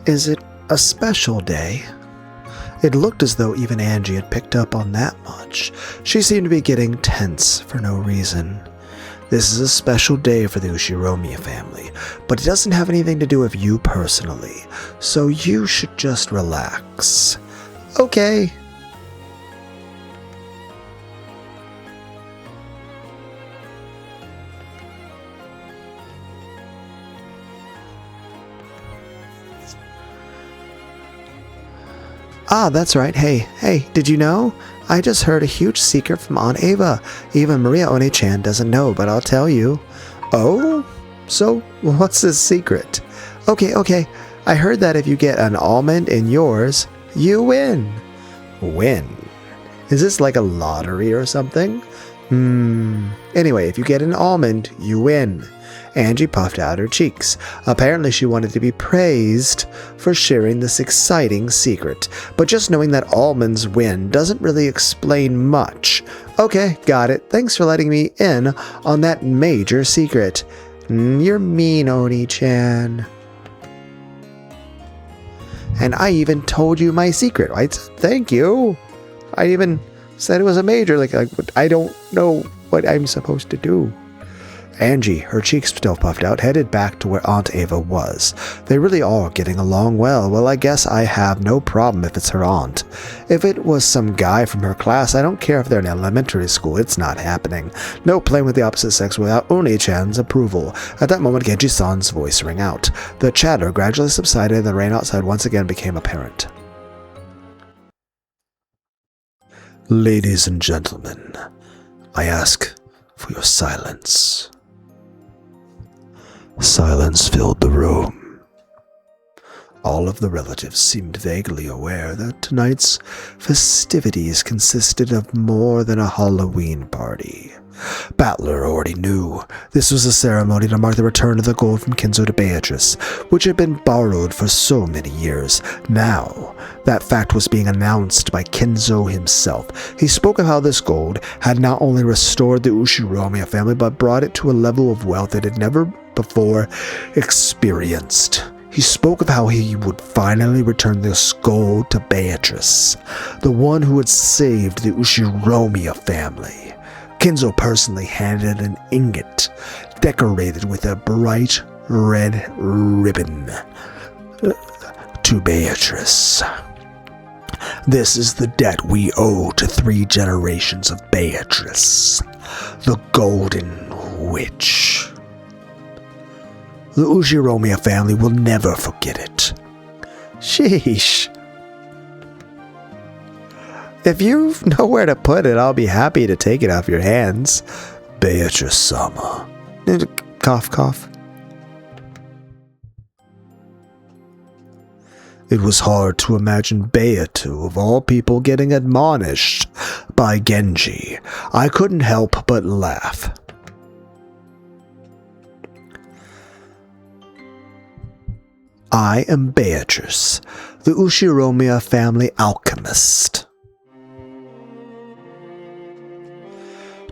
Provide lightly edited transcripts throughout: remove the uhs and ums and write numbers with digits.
Is it a special day? It looked as though even Angie had picked up on that much. She seemed to be getting tense for no reason. This is a special day for the Ushiromiya family, but it doesn't have anything to do with you personally, so you should just relax. Okay. Ah, that's right. Hey, did you know? I just heard a huge secret from Aunt Ava. Even Maria One-chan doesn't know, but I'll tell you. Oh? So, what's this secret? Okay. I heard that if you get an almond in yours, you win. Win? Is this like a lottery or something? Anyway, if you get an almond, you win. Angie puffed out her cheeks. Apparently she wanted to be praised for sharing this exciting secret, but just knowing that almonds win doesn't really explain much. Okay, got it. Thanks for letting me in on that major secret. You're mean, Oni-chan. And I even told you my secret, right? Thank you. I even said it was a major, like I don't know what I'm supposed to do. Angie, her cheeks still puffed out, headed back to where Aunt Ava was. They really are getting along well. Well, I guess I have no problem if it's her aunt. If it was some guy from her class, I don't care if they're in elementary school. It's not happening. No playing with the opposite sex without Oni-chan's approval. At that moment, Genji-san's voice rang out. The chatter gradually subsided and the rain outside once again became apparent. Ladies and gentlemen, I ask for your silence. Silence filled the room. All of the relatives seemed vaguely aware that tonight's festivities consisted of more than a Halloween party. Battler already knew this was a ceremony to mark the return of the gold from Kenzo to Beatrice, which had been borrowed for so many years. Now, that fact was being announced by Kenzo himself. He spoke of how this gold had not only restored the Ushiromiya family, but brought it to a level of wealth it had never before experienced. He spoke of how he would finally return this gold to Beatrice, the one who had saved the Ushiromiya family. Kenzo personally handed an ingot decorated with a bright red ribbon to Beatrice. This is the debt we owe to 3 generations of Beatrice, the Golden Witch. The Ushiromiya family will never forget it. Sheesh. If you know where to put it, I'll be happy to take it off your hands. Beatrice-sama. Cough, cough. It was hard to imagine Beatu, of all people, getting admonished by Genji. I couldn't help but laugh. I am Beatrice, the Ushiromiya family alchemist.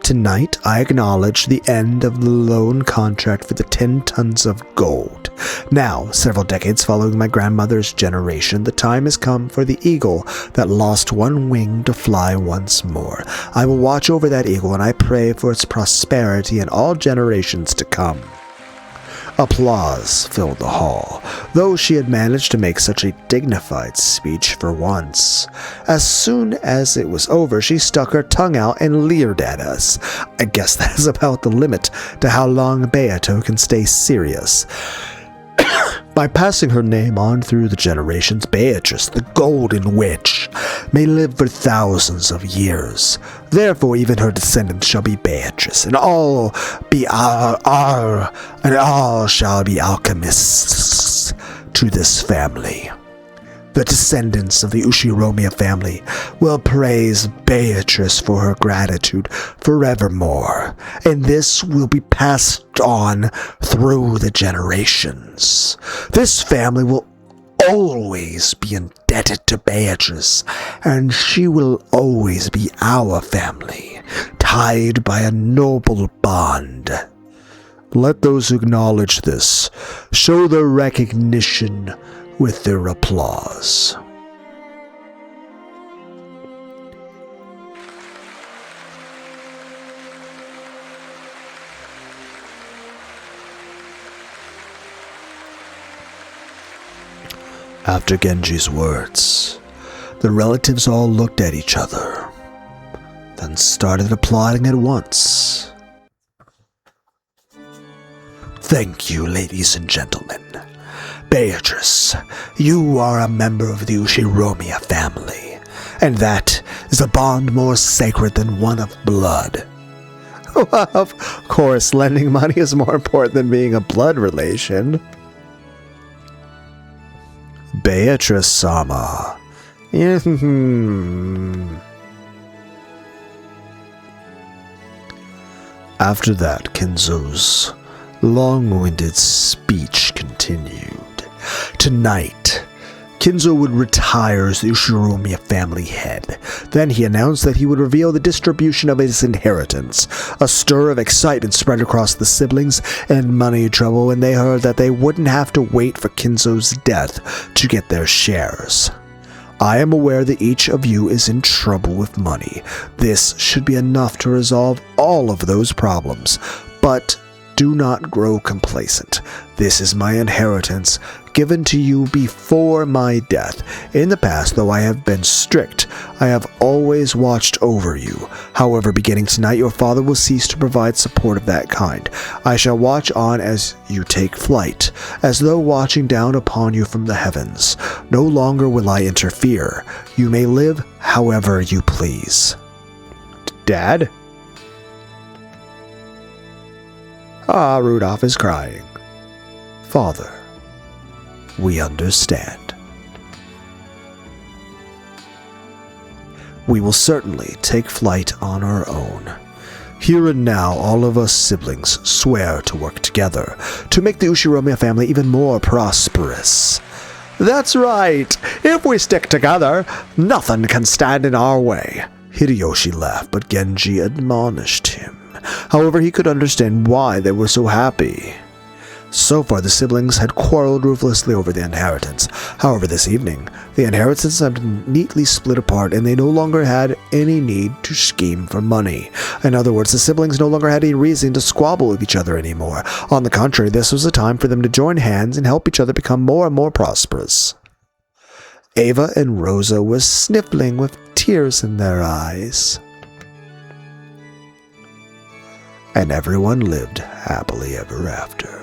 Tonight, I acknowledge the end of the loan contract for the 10 tons of gold. Now, several decades following my grandmother's generation, the time has come for the eagle that lost one wing to fly once more. I will watch over that eagle, and I pray for its prosperity in all generations to come. Applause filled the hall, though she had managed to make such a dignified speech for once. As soon as it was over, she stuck her tongue out and leered at us. I guess that is about the limit to how long Beato can stay serious. By passing her name on through the generations, Beatrice, the Golden Witch, may live for thousands of years. Therefore, even her descendants shall be Beatrice, and all shall be alchemists to this family. The descendants of the Ushiromiya family will praise Beatrice for her gratitude forevermore, and this will be passed on through the generations. This family will always be indebted to Beatrice, and she will always be our family, tied by a noble bond. Let those who acknowledge this show their recognition with their applause. After Genji's words, the relatives all looked at each other, then started applauding at once. Thank you, ladies and gentlemen. Beatrice, you are a member of the Ushiromiya family, and that is a bond more sacred than one of blood. Well, of course, lending money is more important than being a blood relation. Beatrice-sama. After that, Kenzo's long-winded speech continued. Tonight, Kinzo would retire as the Ushiromiya family head. Then he announced that he would reveal the distribution of his inheritance. A stir of excitement spread across the siblings and money trouble when they heard that they wouldn't have to wait for Kinzo's death to get their shares. I am aware that each of you is in trouble with money. This should be enough to resolve all of those problems. But do not grow complacent. This is my inheritance, given to you before my death. In the past, though I have been strict, I have always watched over you. However, beginning tonight, your father will cease to provide support of that kind. I shall watch on as you take flight, as though watching down upon you from the heavens. No longer will I interfere. You may live however you please. Dad? Ah, Rudolph is crying. Father, we understand. We will certainly take flight on our own. Here and now, all of us siblings swear to work together to make the Ushiromiya family even more prosperous. That's right! If we stick together, nothing can stand in our way. Hideyoshi laughed, but Genji admonished him. However, he could understand why they were so happy. So far, the siblings had quarreled ruthlessly over the inheritance. However, this evening, the inheritance had been neatly split apart, and they no longer had any need to scheme for money. In other words, the siblings no longer had any reason to squabble with each other anymore. On the contrary, this was a time for them to join hands and help each other become more and more prosperous. Ava and Rosa were sniffling with tears in their eyes. And everyone lived happily ever after.